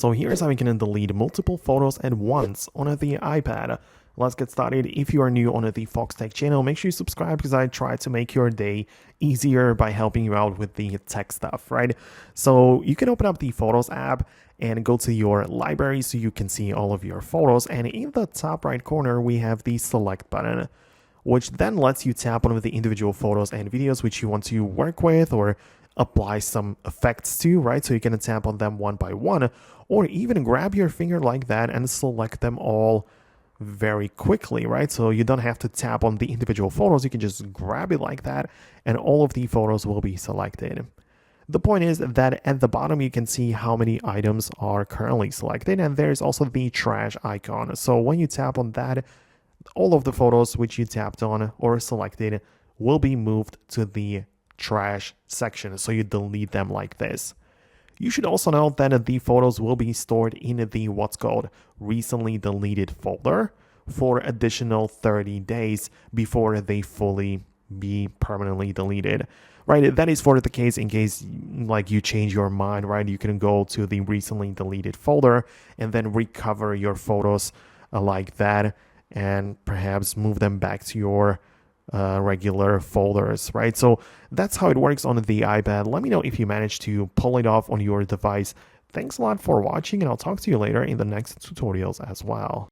So here's how you can delete multiple photos at once on the iPad. Let's get started. If you are new on the Foxtecc channel, make sure you subscribe because I try to make your day easier by helping you out with the tech stuff, right? So you can open up the Photos app and go to your library so you can see all of your photos. And in the top right corner, we have the select button, which then lets you tap on the individual photos and videos which you want to work with or apply some effects to, right? So you can tap on them one by one, or even grab your finger like that and select them all very quickly, right? So you don't have to tap on the individual photos. You can just grab it like that and all of the photos will be selected. The point is that at the bottom, you can see how many items are currently selected, and there's also the trash icon. So when you tap on that, all of the photos which you tapped on or selected will be moved to the trash section, so you delete them like this. You should also note that the photos will be stored in the what's called recently deleted folder for additional 30 days before they fully be permanently deleted, right? That is for the case in case like you change your mind, right? You can go to the recently deleted folder and then recover your photos like that and perhaps move them back to your regular folders, right? So that's how it works on the iPad. Let me know if you managed to pull it off on your device. Thanks a lot for watching, and I'll talk to you later in the next tutorials as well.